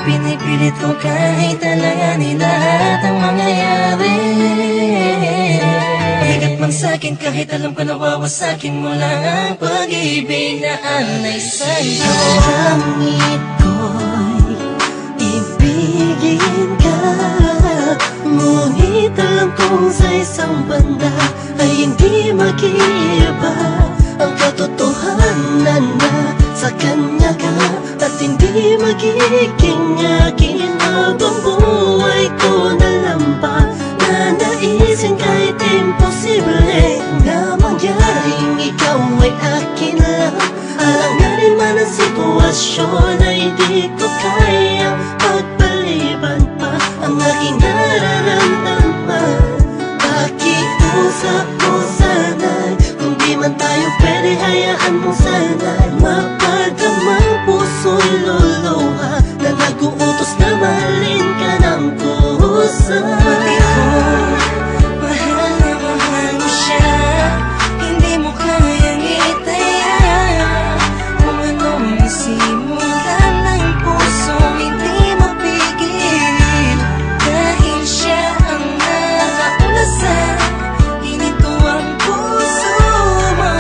pinipilit ko kahit alanganin lahat ang mangyayari. Bigat man sa'kin kahit alam ko nawawasakin mo lang ang pag-ibig na alay sa'yo. Langit ko'y ibigin ka, ngunit alam kong sa isang banda ay hindi mag-iiba ang katotohanan na sa kanya ka, at hindi magiging akin habang buhay ko na lampa. Nanaisin kahit imposible na mangyaring ikaw ay akin lang. Alanganin man ang sitwasyon ay di ko kayang pagpaliban pa ang aking nararamdaman. Pakiusap mo sana'y kung di man tayo pwede, hayaan mo sana'y mapadamang puso'y luluha na nag-uutos na mahalin ka ng kusa. Pati ko, mahal na mahal mo siya, hindi mo kayang itaya. Kung anong nasimulan ng puso, hindi mapigil. Dahil siya ang nakaulasan, hinito ang puso mo.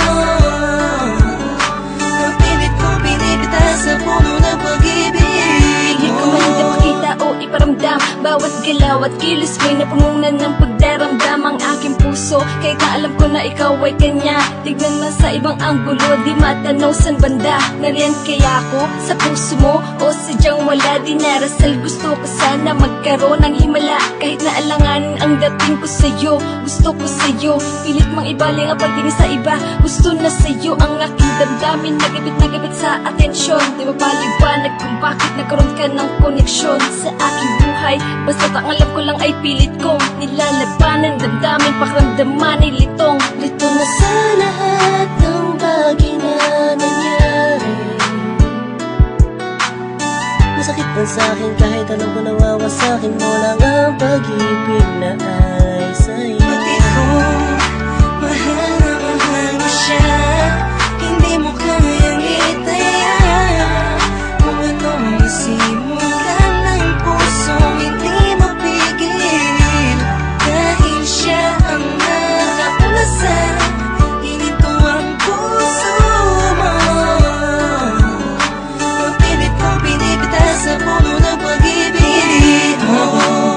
Napilit ko pinipita sa puno ng pag-ibig Hindi ko man ipakita o iparamdam, bawat galaw at kilos may napununan ng pagdaramdam ang aking puso. Kahit na alam ko na ikaw ay kanya, tignan man sa ibang anggulo, di matanaw san banda. Nariyan kaya ako sa puso mo o sadyang wala? Di narasal, gusto ko sana magkaroon ng himala. Kahit na alanganin ang dating ko sa'yo, gusto ko sa'yo. Pilit mang ibaling ang pagtingin sa iba, gusto na sa'yo ang aking damdamin. Nagabit sa atensyon, di mapaliwanag kung bakit nagkaroon ka ng koneksyon sa aking buhay. Basta ang alam ko lang ay pilit kong nilalabanan, damdamin, pakiramdaman ay litong. Lito na sa lahat ng bagay na nangyari. Masakit man sa'kin kahit alam ko nawawasakin mo lang ang pag-ibig na ay sa'yo. Pati ko, mahal na mahal mo siya, hindi mo kayang itaya. Kung anong nasimulan ng puso, hindi mapigil. Dahil siya ang nakaulasan, hinito ang puso mo. Napilit ko pinipita sa puno ng pag-ibig mo.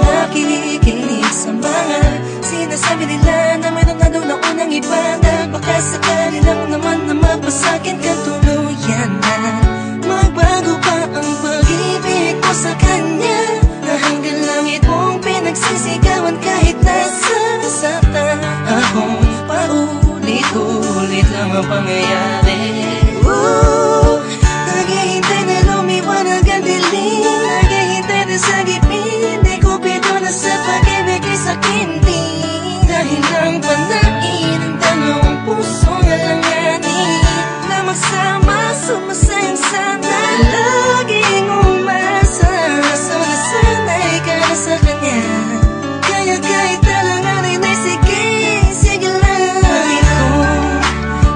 Nakikinig sa mga sinasabi nila na mayroon na daw na unang iba, dahil baka sakali lang naman na mapasakin ka tuluyan na. Magbago pa ang pag-ibig ko sa kanya, na hanggang langit mong pinagsisigawan kahit nasa saktan akong paulit-ulit lang ang pangyayari. Naghihintay na lumiwanag ang dilim, naghihintay na sa gipin, di ko pito na sa pag-ibig ay sakin din. Dahil lang panain ang dalawang pusong alanganin na magsama, sumasayang sana, laging umasa. Sunasanay ka na sa kanya, kaya kahit alanganin ay sige, sige lang. Pati ko,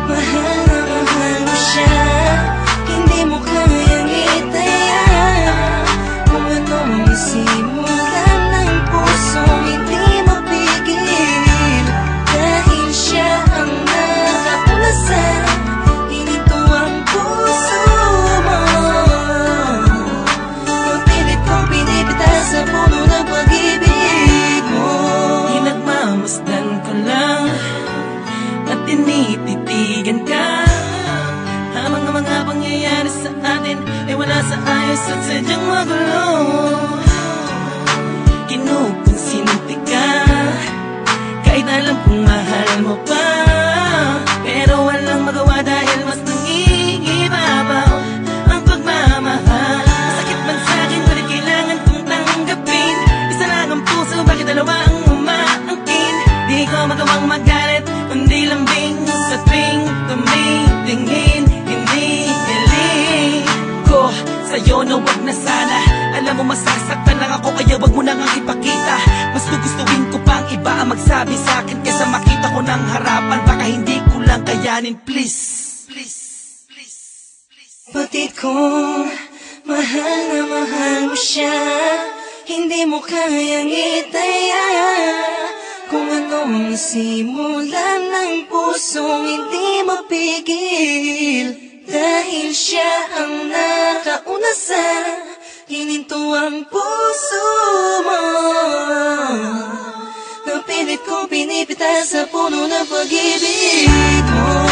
mahal na mahal mo siya, hindi mo kayang itaya. Kung anong nasimulan ng puso, hindi mapigil. Dahil siya ang nakaulasan, hinito ang puso mo. Napilit kong pinipita sa puno ng pag-ibig mo. Pinagmamasdan ko lang at tinititigan ka, habang ang mga pangyayari sa atin ay wala sa ayos at sadyang magulo. Kinukonsinti ka kahit alam kong mahal mo pa, pero walang magawa dahil mas nangingibabaw ang pagmamahal. Masakit man sa'kin, ngunit kailangan kong tanggapin. Isa lang ang puso, bakit dalawa ang umaangkin? Di ko magawang magalit, kundi lambing sa tuwing tumitingin. Hindi hiling ko sa'yo na wag na sana. Alam mo masasaktan lang ako, kaya wag mo nang ipakita. Mas gugustuhin ko pang iba ang magsabi sa'kin kaysa makita ko ng harapan. Baka hindi ko lang kayanin, please. Pati ko, Mahal na mahal mo siya, hindi mo kayang itaya. Kung anong nasimulan ng pusong hindi mapigil, dahil siya ang nakauna sa hininto ang puso mo. Napilit kong pinipitas sa puno ng pag-ibig mo.